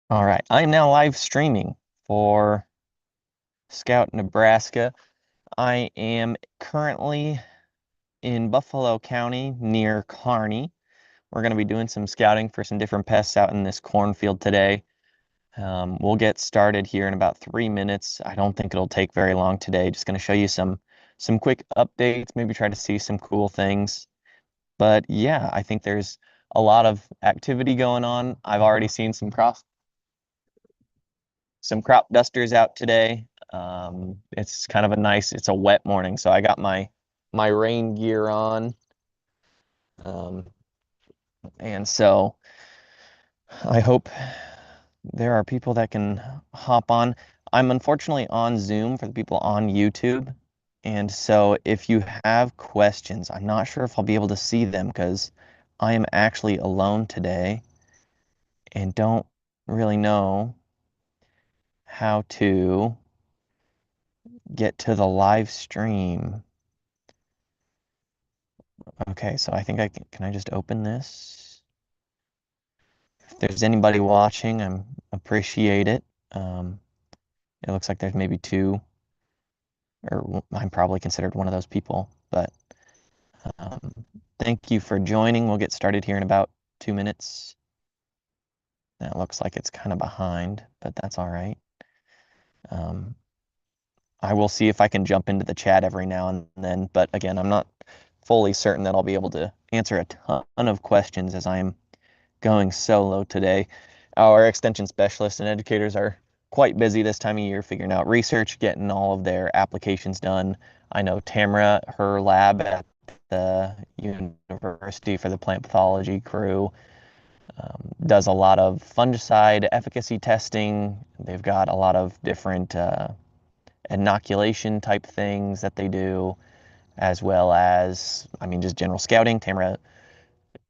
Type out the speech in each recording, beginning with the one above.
All right, I'm now live streaming for Scout Nebraska. I am currently in Buffalo County near Kearney. We're going to be doing some scouting for some different pests out in this cornfield today. We'll get started here in about 3 minutes. I don't think it'll take very long today. Just going to show you some quick updates, maybe try to see some cool things. But yeah, I think there's a lot of activity going on. I've already seen some crop dusters out today. It's kind of it's a wet morning, so I got my rain gear on. Um, and so I hope there are people that can hop on. I'm unfortunately on Zoom for the people on YouTube. And so if you have questions, I'm not sure if I'll be able to see them because I am actually alone today and don't really know how to get to the live stream. Okay, so I think can I just open this? If there's anybody watching, appreciate it. It looks like there's maybe two, or I'm probably considered one of those people, but um, thank you for joining. We'll get started here in about 2 minutes. That looks like it's kind of behind, but that's all right. Um, I will see if I can jump into the chat every now and then, but again, I'm not fully certain that I'll be able to answer a ton of questions as I am going solo today. Our extension specialists and educators are quite busy this time of year figuring out research, getting all of their applications done. I know Tamara, her lab at the university for the plant pathology crew, does a lot of fungicide efficacy testing. They've got a lot of different inoculation type things that they do, as well as, I mean, just general scouting. Tamara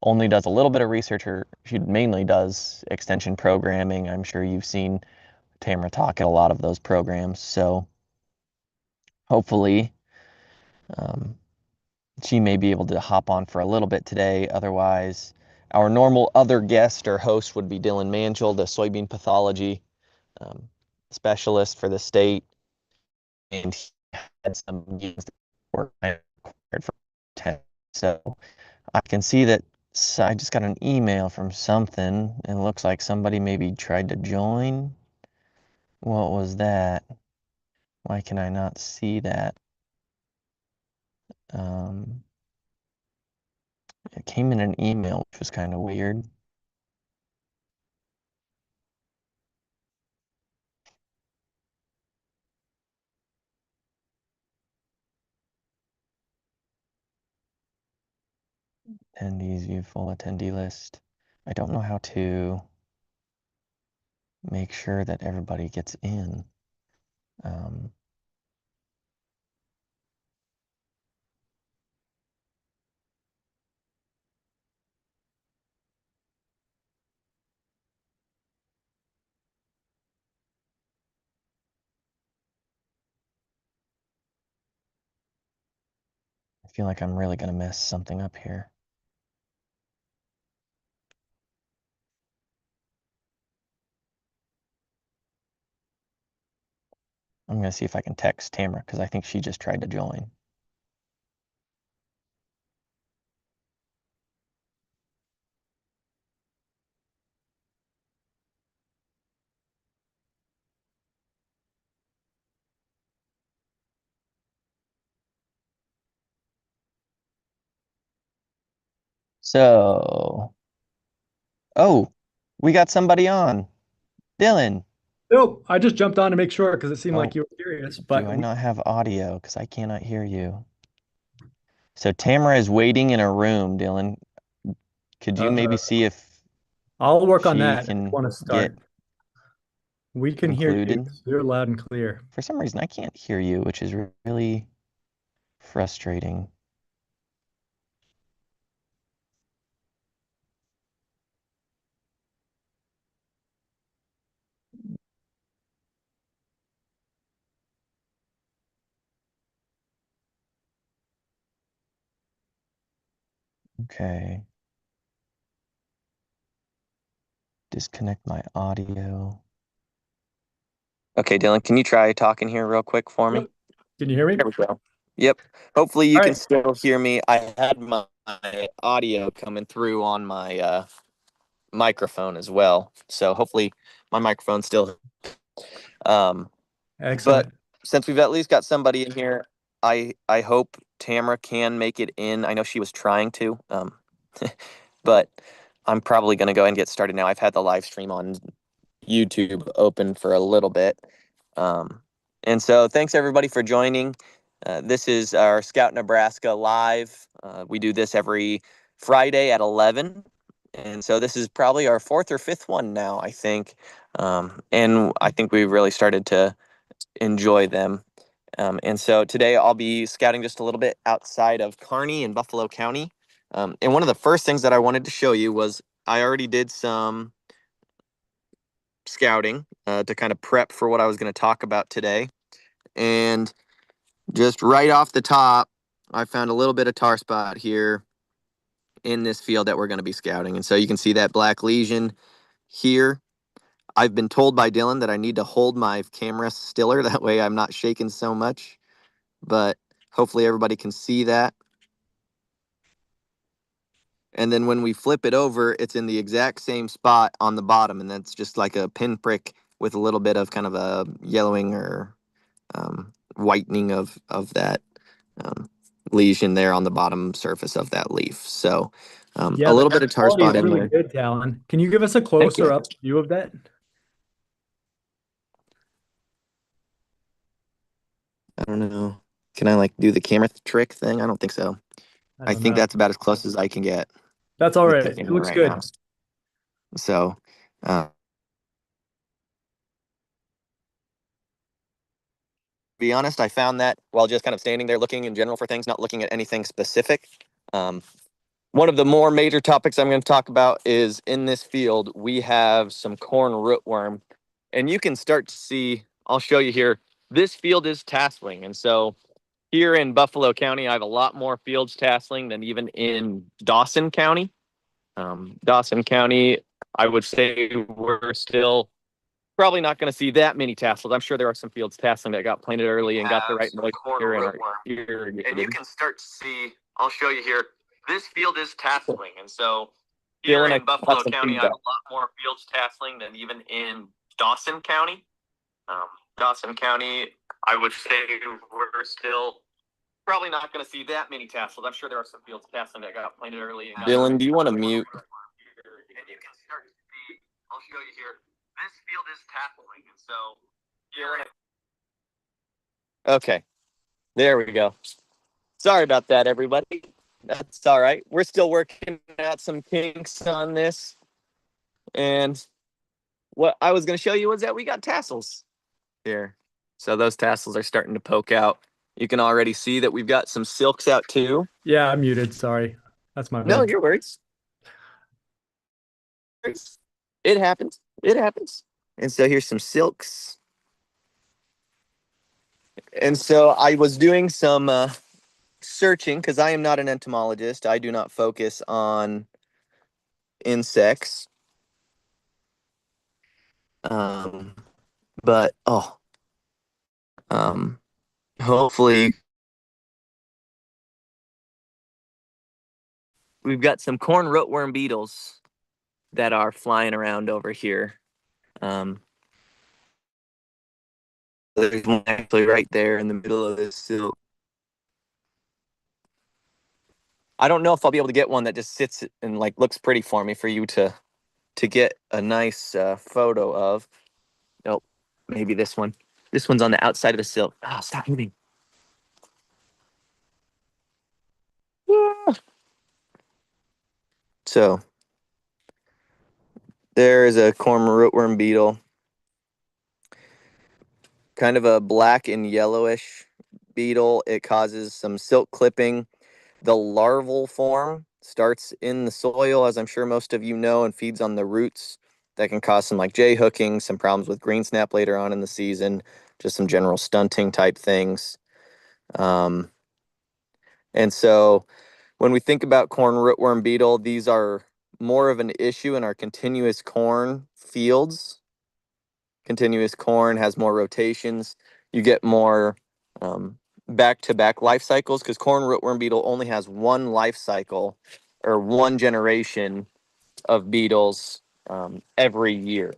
only does a little bit of research, or she mainly does extension programming. I'm sure you've seen Tamara talk at a lot of those programs. So hopefully um, she may be able to hop on for a little bit today. Otherwise, our normal other guest or host would be Dylan Manchel, the soybean pathology um, specialist for the state. And he had some meetings that were required for 10. So I can see that. So I just got an email from something, and it looks like somebody maybe tried to join. What was that? Why can I not see that? Um, it came in an email, which was kind of weird. Attendees view full attendee list. I don't know how to make sure that everybody gets in. Um, I feel like I'm really going to mess something up here. I'm going to see if I can text Tamara because I think she just tried to join. So, oh, we got somebody on. Dylan. Nope, I just jumped on to make sure because it seemed like Oh, you were curious. do I not have audio? Because I cannot hear you. So Tamara is waiting in a room, Dylan. Could you maybe uh, see if I'll work on she that if you can want to get start. We can hear you. included? You're loud and clear. For some reason, I can't hear you, which is really frustrating. Okay. disconnect my audio. Okay, Dylan, can you try talking here real quick for me? Yep. Can you hear me? There we go. Yep. Hopefully you All can right. still hear me. I had my audio coming through on my microphone as well. So hopefully my microphone still. But Excellent. since we've at least got somebody in here, I hope Tamara can make it in. I know she was trying to, but I'm probably going to go ahead and get started now. I've had the live stream on YouTube open for a little bit. And so thanks everybody for joining. This is our Scout Nebraska live. We do this every Friday at 11. And so this is probably our fourth or fifth one now, I think. And I think we really started to enjoy them. And so today I'll be scouting just a little bit outside of Kearney in Buffalo County. And one of the first things that I wanted to show you was I already did some scouting to kind of prep for what I was going to talk about today. And just right off the top, I found a little bit of tar spot here in this field that we're going to be scouting. And so you can see that black lesion here. I've been told by Dylan that I need to hold my camera stiller. That way I'm not shaking so much. But hopefully everybody can see that. And then when we flip it over, it's in the exact same spot on the bottom. And that's just like a pinprick with a little bit of kind of a yellowing or whitening of that um, lesion there on the bottom surface of that leaf. So Yeah, a the little bit of tar quality spot is in really there. good, Talon. Can you give us a Thank closer you. up view of that? I don't know. Can I like do the camera trick thing? I don't think so. I I don't think know. that's about as close as I can get That's all with right. the It camera looks right now. good. So uh, be honest, I found that while just kind of standing there looking in general for things, not looking at anything specific. One of the more major topics I'm going to talk about is in this field, we have some corn rootworm. And you can start to see, I'll show you here, this field is tasseling. And so here in Buffalo County, I have a lot more fields tasseling than even in Dawson County. Dawson County, I would say we're still probably not going to see that many tassels. I'm sure there are some fields tasseling that got planted early and got the right moisture and are irrigated. And you can start to see, I'll show you here, this field is tasseling. And so here in Buffalo County, I have a lot more fields tasseling than even in Dawson County. Dawson County, I would say we're still probably not going to see that many tassels. I'm sure there are some fields tasseling that got planted early. And Dylan, do you want to mute? And you can start to see, I'll show you here, this field is tasseling. And so here. Okay, there we go. Sorry about that, everybody. That's all right. We're still working out some kinks on this. And what I was going to show you was that we got tassels here. So those tassels are starting to poke out. You can already see that we've got some silks out too. Yeah, I'm muted. Sorry. That's my No, bad. your words. It happens. It happens. And so here's some silks. And so I was doing some searching because I am not an entomologist. I do not focus on insects. But hopefully we've got some corn rootworm beetles that are flying around over here. There's one actually right there in the middle of this silk. I don't know if I'll be able to get one that just sits and like looks pretty for me for you to get a nice photo of. Nope, maybe this one. This one's on the outside of the silk. Oh, stop moving. So there is a corn rootworm beetle. Kind of a black and yellowish beetle. It causes some silk clipping. The larval form starts in the soil, as I'm sure most of you know, and feeds on the roots. That can cause some like jay hooking, some problems with green snap later on in the season, just some general stunting type things. And so when we think about corn rootworm beetle, these are more of an issue in our continuous corn fields. Continuous corn has more rotations. You get more back-to-back life cycles because corn rootworm beetle only has one life cycle or one generation of beetles every year.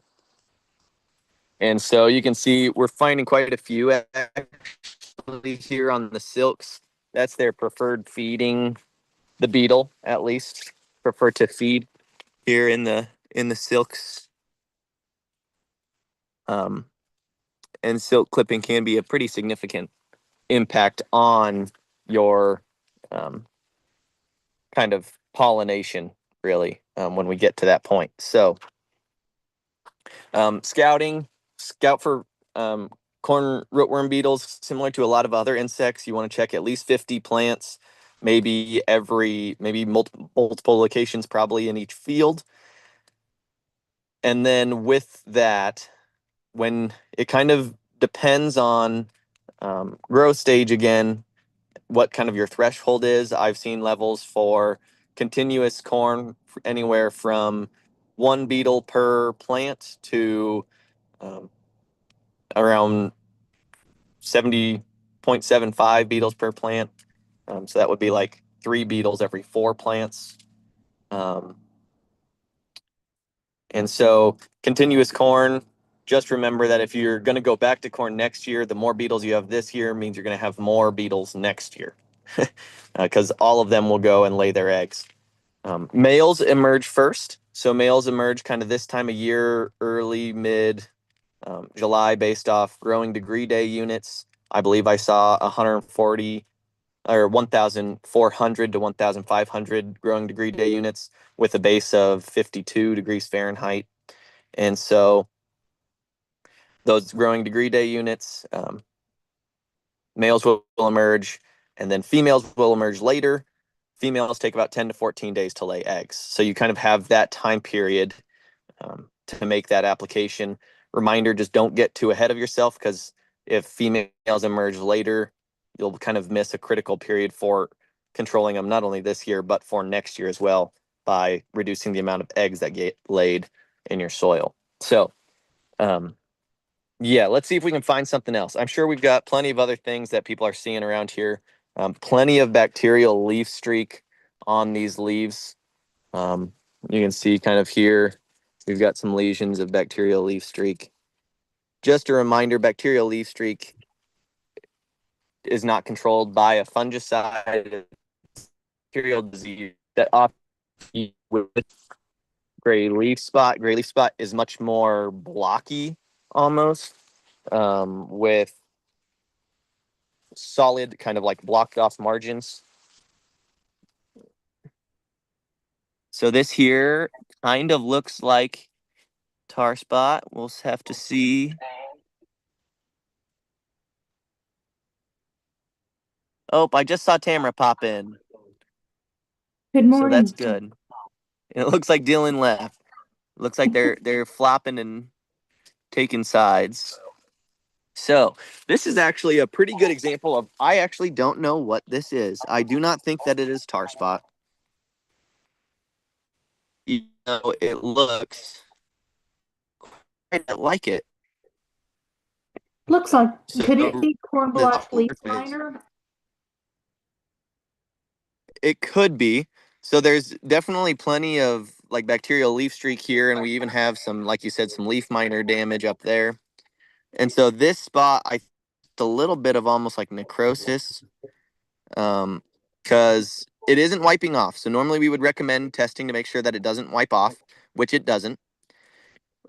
And so you can see we're finding quite a few actually here on the silks. That's their preferred feeding, the beetle at least prefer to feed here in the silks. And silk clipping can be a pretty significant impact on your kind of pollination, really, when we get to that point. So scout for corn rootworm beetles, similar to a lot of other insects. You want to check at least 50 plants, maybe multiple locations, probably in each field. And then with that, when it kind of depends on growth stage again, what kind of your threshold is. I've seen levels for continuous corn anywhere from 1 beetle per plant to around 70.75 beetles per plant. So that would be like 3 beetles every 4 plants. And so continuous corn, just remember that if you're going to go back to corn next year, the more beetles you have this year means you're going to have more beetles next year because all of them will go and lay their eggs. Males emerge first. So males emerge kind of this time of year, early, mid July, based off growing degree day units. I believe I saw 140 or 1,400 to 1,500 growing degree day units with a base of 52 degrees Fahrenheit. And so those growing degree day units, males will emerge, and then females will emerge later. Females take about 10 to 14 days to lay eggs. So you kind of have that time period to make that application. Reminder, just don't get too ahead of yourself, because if females emerge later, you'll kind of miss a critical period for controlling them, not only this year, but for next year as well, by reducing the amount of eggs that get laid in your soil. So, yeah, let's see if we can find something else. I'm sure we've got plenty of other things that people are seeing around here. Plenty of bacterial leaf streak on these leaves. You can see kind of here, we've got some lesions of bacterial leaf streak. Just a reminder, bacterial leaf streak is not controlled by a fungicide. Bacterial disease that often with gray leaf spot. Gray leaf spot is much more blocky almost, with solid kind of like blocked off margins. So this here kind of looks like tar spot. We'll have to see. Oh, I just saw Tamara pop in. Good So that's morning. good. It looks like Dylan left. Looks like they're flopping and taking sides. So this is actually a pretty good example of, I actually don't know what this is. I do not think that it is tar spot. You know, it looks quite like it. Looks like, So could it be corn the blotch leaf surface, miner? it could be. So there's definitely plenty of like bacterial leaf streak here, and we even have some, like you said, some leaf miner damage up there. And so this spot, a little bit of almost like necrosis, because it isn't wiping off. So normally we would recommend testing to make sure that it doesn't wipe off, which it doesn't.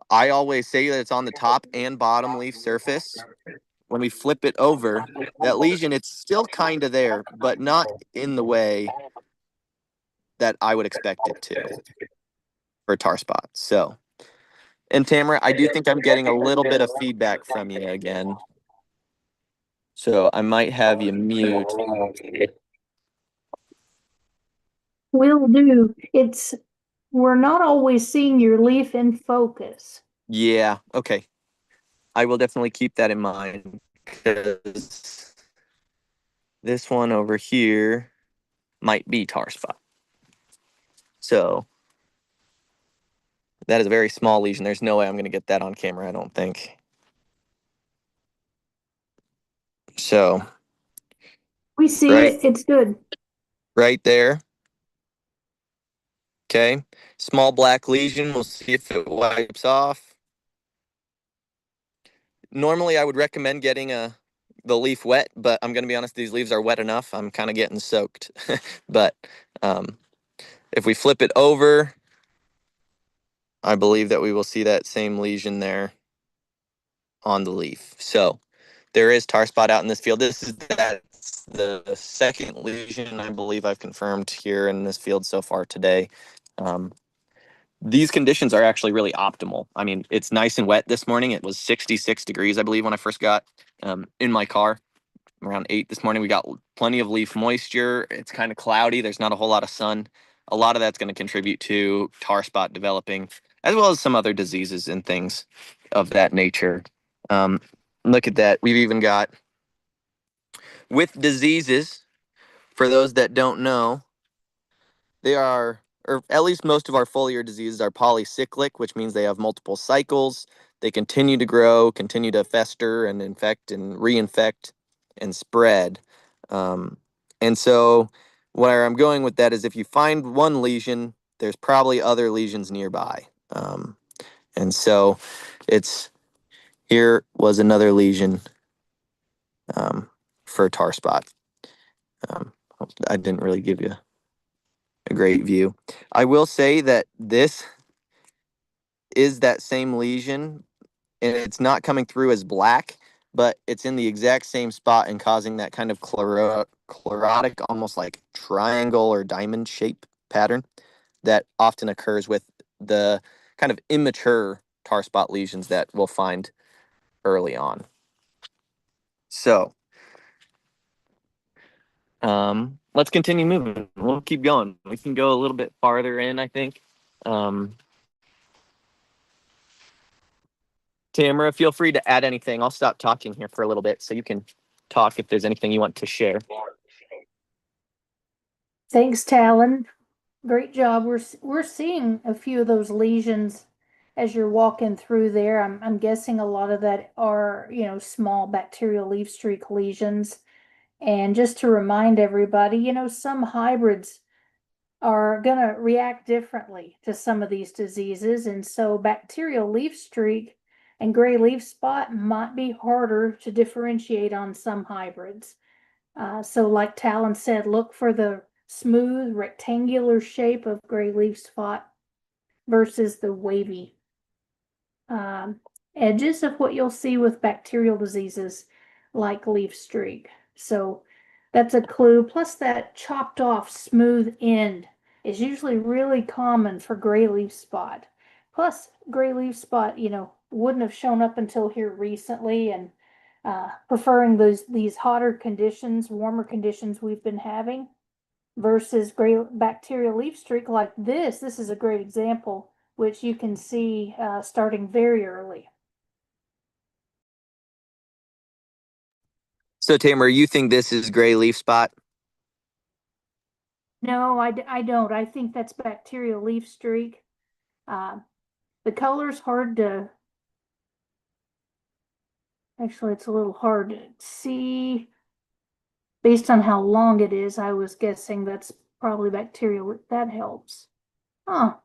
I always say that it's on the top and bottom leaf surface. When we flip it over, that lesion, it's still kind of there, but not in the way that I would expect it to for tar spot. So, and Tamara, I do think I'm getting a little bit of feedback from you again. So I might have you mute. Will do. We're not always seeing your leaf in focus. Yeah, okay. I will definitely keep that in mind, because this one over here might be tar spot. So That is a very small lesion. There's no way I'm going to get that on camera, I don't think. So We see right, it. It's good. right there. Okay. Small black lesion. We'll see if it wipes off. Normally, I would recommend getting the leaf wet, but I'm going to be honest, these leaves are wet enough. I'm kind of getting soaked. But if we flip it over, I believe that we will see that same lesion there on the leaf. So there is tar spot out in this field. That's the second lesion I believe I've confirmed here in this field so far today. These conditions are actually really optimal. I mean, it's nice and wet this morning. It was 66 degrees, I believe, when I first got in my car around 8 this morning. We got plenty of leaf moisture. It's kind of cloudy. There's not a whole lot of sun. A lot of that's going to contribute to tar spot developing, as well as some other diseases and things of that nature. Look at that. We've even got, with diseases, for those that don't know, they are, or at least most of our foliar diseases are polycyclic, which means they have multiple cycles. They continue to grow, continue to fester and infect and reinfect and spread. And so where I'm going with that is if you find one lesion, there's probably other lesions nearby. And so it's, here was another lesion for tar spot. I didn't really give you a great view. I will say that this is that same lesion, and it's not coming through as black, but it's in the exact same spot and causing that kind of chlorotic, almost like triangle or diamond shape pattern that often occurs with the kind of immature tar spot lesions that we'll find early on. So let's continue moving. We'll keep going. We can go a little bit farther in, I think. Tamara, feel free to add anything. I'll stop talking here for a little bit so you can talk if there's anything you want to share. Thanks, Talon. Great job. We're seeing a few of those lesions as you're walking through there. I'm guessing a lot of that are, small bacterial leaf streak lesions. And just to remind everybody, some hybrids are going to react differently to some of these diseases. And so bacterial leaf streak and gray leaf spot might be harder to differentiate on some hybrids. So like Talon said, look for the smooth rectangular shape of gray leaf spot versus the wavy edges of what you'll see with bacterial diseases like leaf streak. So that's a clue. Plus that chopped off smooth end is usually really common for gray leaf spot. Plus gray leaf spot, wouldn't have shown up until here recently, and preferring these hotter conditions, warmer conditions we've been having versus gray bacterial leaf streak like this. This is a great example, which you can see starting very early. So, Tamara, you think this is gray leaf spot? No, I don't. I think that's bacterial leaf streak. The color's hard to, actually, it's a little hard to see. Based on how long it is, I was guessing that's probably bacterial. That helps. Huh.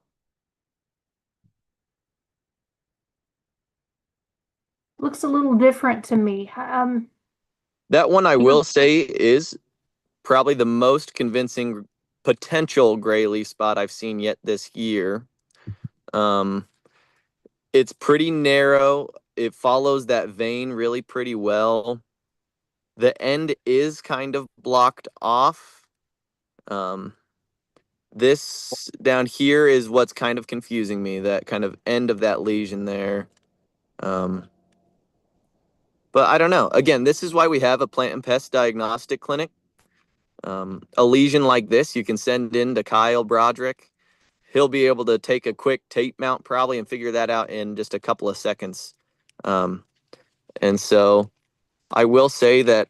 Looks a little different to me. That one I will say is probably the most convincing potential gray leaf spot I've seen yet this year. It's pretty narrow. It follows that vein really pretty well. The end is kind of blocked off. This down here is what's kind of confusing me, that kind of end of that lesion there. But I don't know. Again, this is why we have a plant and pest diagnostic clinic. A lesion like this, you can send in to Kyle Broderick. He'll be able to take a quick tape mount probably and figure that out in just a couple of seconds. And so I will say that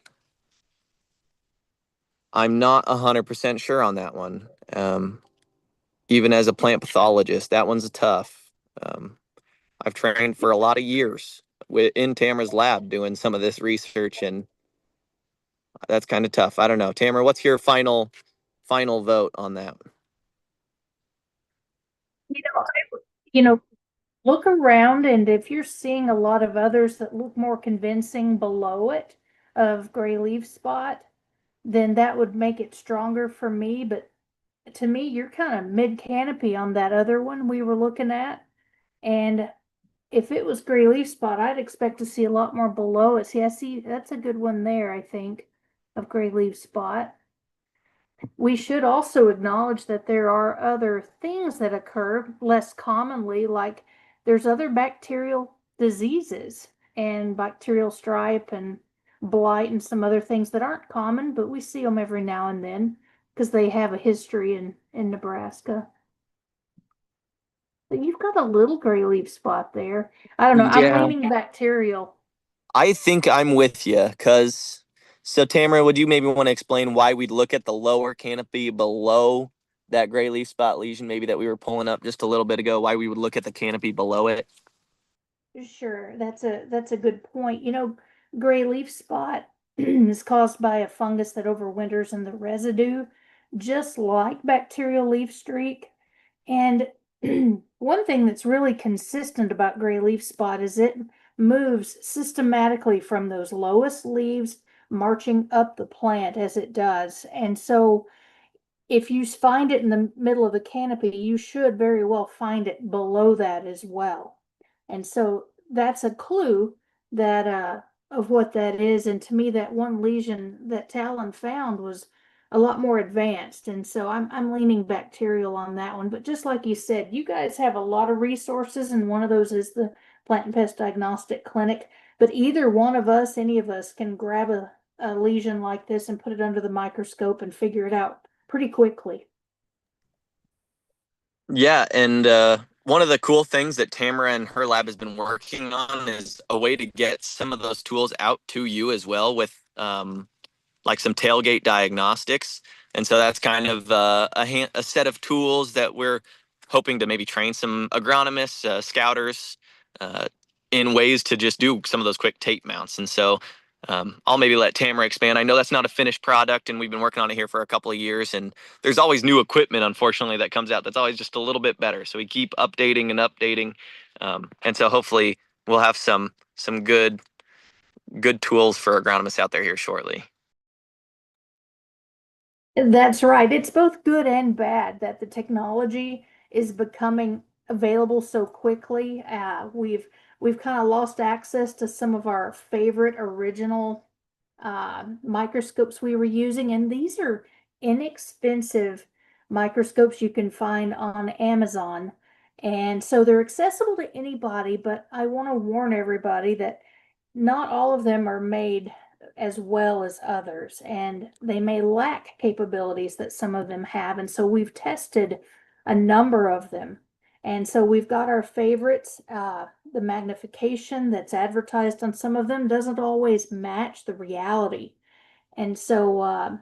I'm not 100% sure on that one. Even as a plant pathologist, that one's tough. I've trained for a lot of years in Tamara's lab doing some of this research, and that's kind of tough. I don't know. Tamara, what's your final vote on that? You know, look around, and if you're seeing a lot of others that look more convincing below it of gray leaf spot, then that would make it stronger for me. But to me, you're kind of mid canopy on that other one we were looking at. And if it was gray leaf spot, I'd expect to see a lot more below it. See, I see that's a good one there, I think, of gray leaf spot. We should also acknowledge that there are other things that occur less commonly, like there's other bacterial diseases and bacterial stripe and blight and some other things that aren't common, but we see them every now and then because they have a history in Nebraska. But you've got a little gray leaf spot there. I don't know. I'm Yeah. leaning bacterial. I think I'm with you, so Tamara, would you maybe want to explain why we'd look at the lower canopy below that gray leaf spot lesion, maybe that we were pulling up just a little bit ago, why we would look at the canopy below it? Sure, that's a good point. Gray leaf spot is caused by a fungus that overwinters in the residue, just like bacterial leaf streak. And one thing that's really consistent about gray leaf spot is it moves systematically from those lowest leaves, marching up the plant as it does. And so if you find it in the middle of the canopy, you should very well find it below that as well. And so that's a clue that of what that is. And to me, that one lesion that Talon found was a lot more advanced. And so I'm leaning bacterial on that one. But just like you said, you guys have a lot of resources, and one of those is the Plant and Pest Diagnostic Clinic. But either one of us, any of us, can grab a lesion like this and put it under the microscope and figure it out pretty quickly. Yeah, and one of the cool things that Tamara and her lab has been working on is a way to get some of those tools out to you as well with like some tailgate diagnostics. And so that's kind of a set of tools that we're hoping to maybe train some agronomists, scouters in ways to just do some of those quick tape mounts. And so I'll maybe let Tamara expand. I know that's not a finished product, and we've been working on it here for a couple of years. And there's always new equipment, unfortunately, that comes out that's always just a little bit better. So we keep updating and updating. And so hopefully we'll have some good tools for agronomists out there here shortly. That's right. It's both good and bad that the technology is becoming available so quickly. We've kind of lost access to some of our favorite original microscopes we were using, and these are inexpensive microscopes you can find on Amazon. And so they're accessible to anybody, but I want to warn everybody that not all of them are made as well as others, and they may lack capabilities that some of them have. And so we've tested a number of them. And so we've got our favorites. The magnification that's advertised on some of them doesn't always match the reality. And so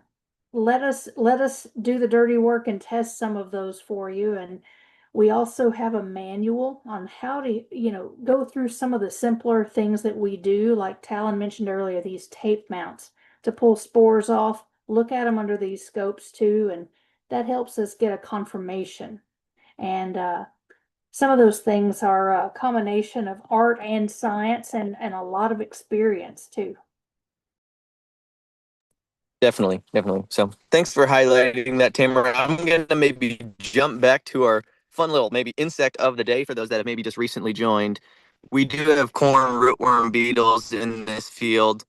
let us do the dirty work and test some of those for you. And we also have a manual on how to, go through some of the simpler things that we do, like Talon mentioned earlier, these tape mounts to pull spores off. Look at them under these scopes too, and that helps us get a confirmation. And some of those things are a combination of art and science and a lot of experience too. Definitely. So thanks for highlighting that, Tamara. I'm going to maybe jump back to our fun little maybe insect of the day for those that have maybe just recently joined. We do have corn rootworm beetles in this field.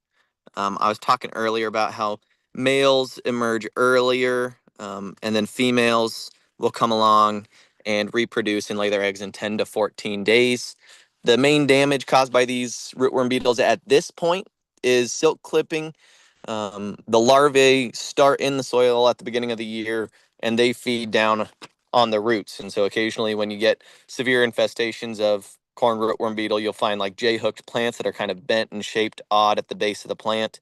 I was talking earlier about how males emerge earlier, and then females will come along and reproduce and lay their eggs in 10 to 14 days. The main damage caused by these rootworm beetles at this point is silk clipping. The larvae start in the soil at the beginning of the year, and they feed down on the roots. And so occasionally when you get severe infestations of corn rootworm beetle, you'll find like J-hooked plants that are kind of bent and shaped odd at the base of the plant.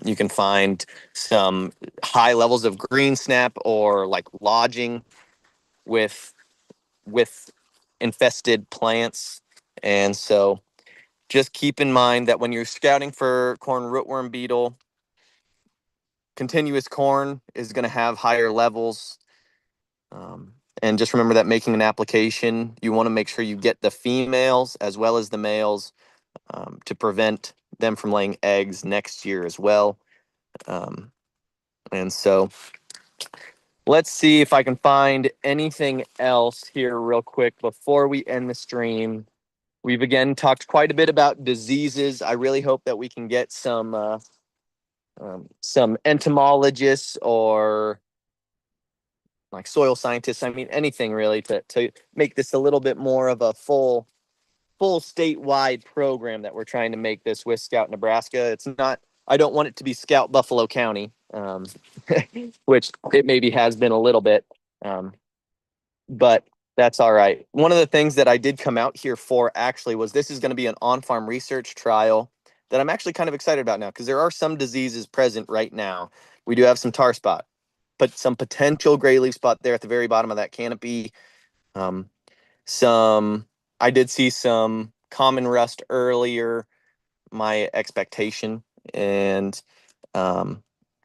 You can find some high levels of green snap or like lodging with infested plants. And so just keep in mind that when you're scouting for corn rootworm beetle, continuous corn is going to have higher levels. And just remember that making an application, you want to make sure you get the females as well as the males to prevent them from laying eggs next year as well. And so let's see if I can find anything else here real quick before we end the stream. We've again talked quite a bit about diseases. I really hope that we can get some entomologists or like soil scientists. I mean, anything really to make this a little bit more of a full statewide program that we're trying to make this with Scout Nebraska. It's not, I don't want it to be Scout Buffalo County, which it maybe has been a little bit, but that's all right. One of the things that I did come out here for actually was this is going to be an on-farm research trial that I'm actually kind of excited about now because there are some diseases present right now. We do have some tar spot, but some potential gray leaf spot there at the very bottom of that canopy. I did see some common rust earlier, my expectation, and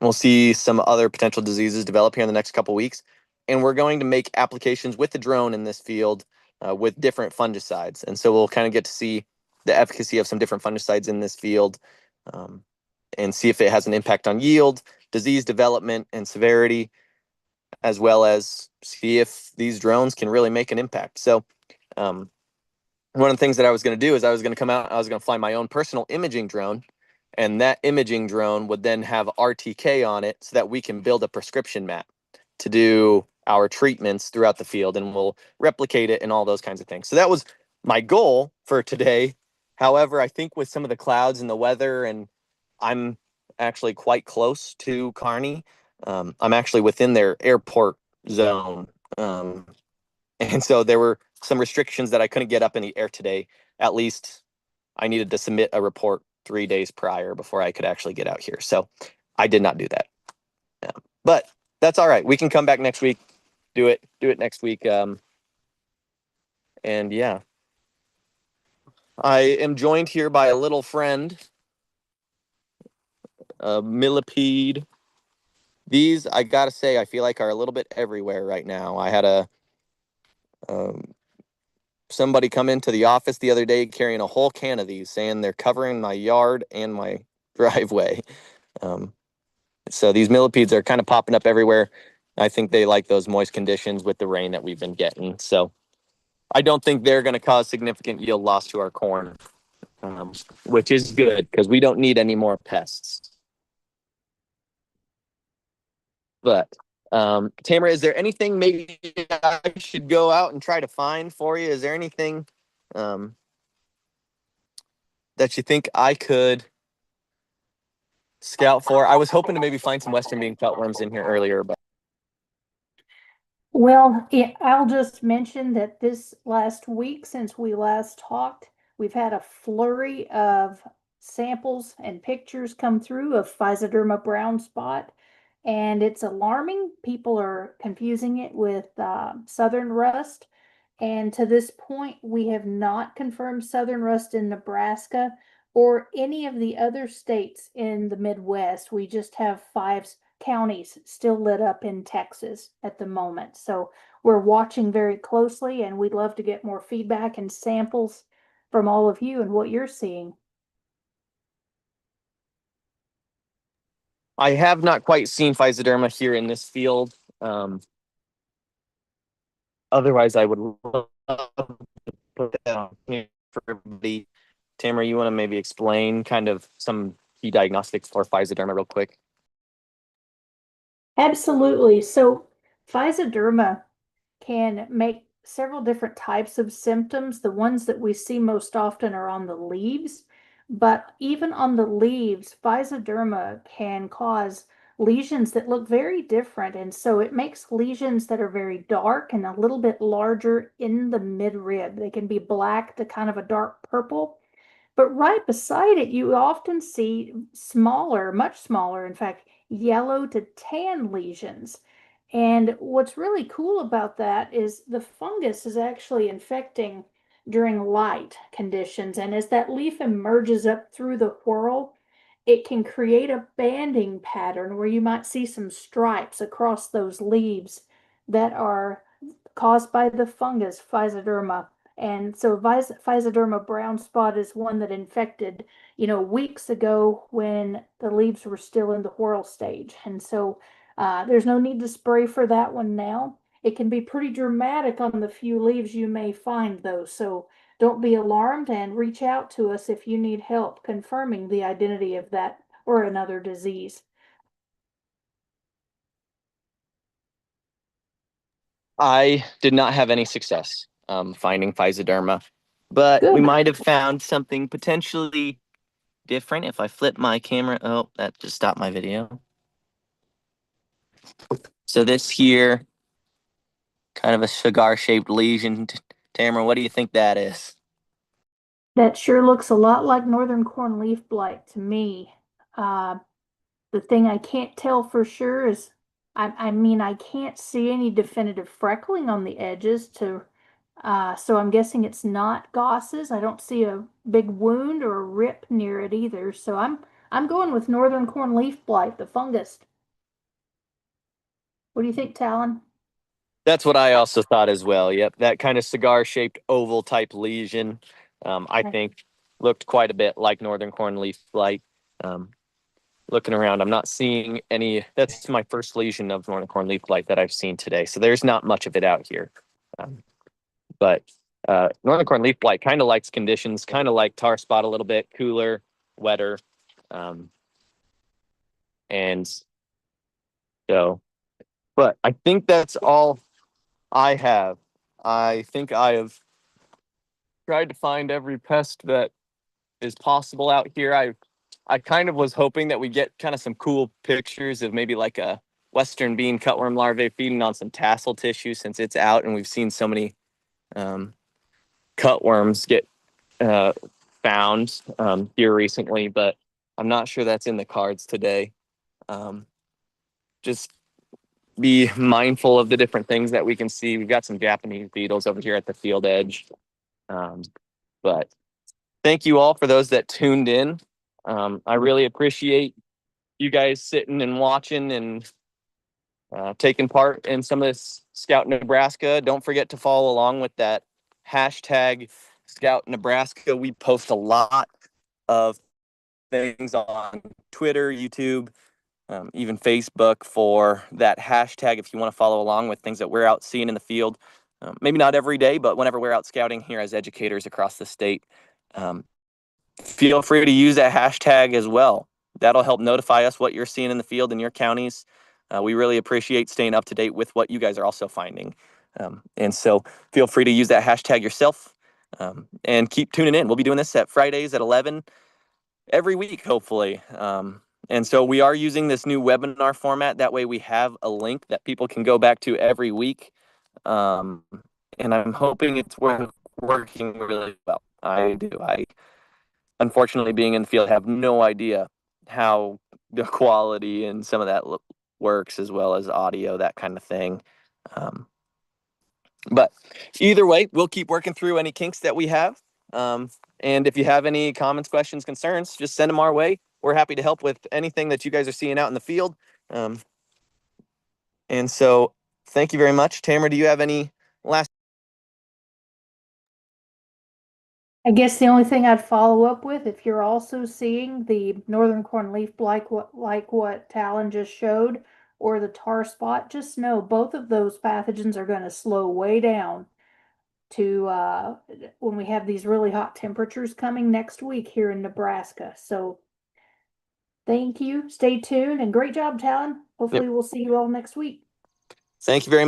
we'll see some other potential diseases develop here in the next couple weeks. And we're going to make applications with the drone in this field with different fungicides. And so we'll kind of get to see the efficacy of some different fungicides in this field and see if it has an impact on yield, disease development, and severity, as well as see if these drones can really make an impact. So one of the things that I was going to do is I was going to come out, I was going to fly my own personal imaging drone, and that imaging drone would then have RTK on it so that we can build a prescription map to do our treatments throughout the field, and we'll replicate it and all those kinds of things. So that was my goal for today. However, I think with some of the clouds and the weather, and I'm actually quite close to Kearney. I'm actually within their airport zone. And so there were some restrictions that I couldn't get up in the air today. At least I needed to submit a report 3 days prior before I could actually get out here. So I did not do that. But that's all right. We can come back next week, do it next week. And yeah, I am joined here by a little friend, a millipede. These, I gotta say, I feel like are a little bit everywhere right now. I had somebody come into the office the other day carrying a whole can of these, saying they're covering my yard and my driveway. So these millipedes are kind of popping up everywhere. I think they like those moist conditions with the rain that we've been getting. So I don't think they're going to cause significant yield loss to our corn, which is good because we don't need any more pests. But Tamara, is there anything maybe I should go out and try to find for you? Is there anything that you think I could scout for? I was hoping to maybe find some Western Bean Cutworms in here earlier, but Well, I'll just mention that this last week, since we last talked, we've had a flurry of samples and pictures come through of Physoderma brown spot, and it's alarming. People are confusing it with southern rust, and to this point, we have not confirmed southern rust in Nebraska or any of the other states in the Midwest. We just have 5 counties still lit up in Texas at the moment. So we're watching very closely, and we'd love to get more feedback and samples from all of you and what you're seeing. I have not quite seen Physoderma here in this field. Otherwise, I would love to put that on here for everybody. Tamara, you want to maybe explain kind of some key diagnostics for Physoderma real quick? Absolutely. So Physoderma can make several different types of symptoms. The ones that we see most often are on the leaves, but even on the leaves, Physoderma can cause lesions that look very different. And so it makes lesions that are very dark and a little bit larger in the midrib. They can be black to kind of a dark purple. But right beside it, you often see smaller, much smaller, in fact, yellow to tan lesions. And what's really cool about that is the fungus is actually infecting during light conditions. And as that leaf emerges up through the whorl, it can create a banding pattern where you might see some stripes across those leaves that are caused by the fungus Physoderma. And so Physoderma brown spot is one that infected, weeks ago when the leaves were still in the whorl stage. And so there's no need to spray for that one now. It can be pretty dramatic on the few leaves you may find though. So don't be alarmed and reach out to us if you need help confirming the identity of that or another disease. I did not have any success finding Physoderma, but we Good. might have found something potentially different if I flip my camera. Oh, that just stopped my video. So this here, kind of a cigar-shaped lesion. Tamara, what do you think that is? That sure looks a lot like northern cornleaf blight to me. The thing I can't tell for sure is, I mean, I can't see any definitive freckling on the edges so I'm guessing it's not Goss's. I don't see a big wound or a rip near it either. So I'm going with northern cornleaf blight, the fungus. What do you think, Talon? That's what I also thought as well. Yep, that kind of cigar-shaped oval type lesion, I Okay. think looked quite a bit like northern cornleaf blight. Looking around, I'm not seeing any. That's my first lesion of northern cornleaf blight that I've seen today. So there's not much of it out here. But northern cornleaf blight kind of likes conditions, kind of like tar spot a little bit, cooler, wetter. And so, but I think that's all I have. I think I have tried to find every pest that is possible out here. I kind of was hoping that we get kind of some cool pictures of maybe like a Western bean cutworm larvae feeding on some tassel tissue since it's out and we've seen so many cutworms get found here recently, but I'm not sure that's in the cards today. Just be mindful of the different things that we can see. We've got some Japanese beetles over here at the field edge. But thank you all for those that tuned in. I really appreciate you guys sitting and watching and taking part in some of this Scout Nebraska. Don't forget to follow along with that hashtag Scout Nebraska. We post a lot of things on Twitter, YouTube, even Facebook for that hashtag if you want to follow along with things that we're out seeing in the field. Maybe not every day, but whenever we're out scouting here as educators across the state, feel free to use that hashtag as well. That'll help notify us what you're seeing in the field in your counties. We really appreciate staying up to date with what you guys are also finding. And so feel free to use that hashtag yourself and keep tuning in. We'll be doing this at Fridays at 11 every week, hopefully. And so we are using this new webinar format. That way we have a link that people can go back to every week. And I'm hoping it's working really well. I do. Unfortunately, being in the field, have no idea how the quality and some of that works, as well as audio, that kind of thing. But either way, we'll keep working through any kinks that we have. And if you have any comments, questions, concerns, just send them our way. We're happy to help with anything that you guys are seeing out in the field. And so thank you very much. Tamara, do you have any last? I guess the only thing I'd follow up with, if you're also seeing the northern cornleaf blight, like what Talon just showed, or the tar spot, just know both of those pathogens are going to slow way down to when we have these really hot temperatures coming next week here in Nebraska. So thank you. Stay tuned and great job, Talon. Hopefully we'll see you all next week. Thank you very much.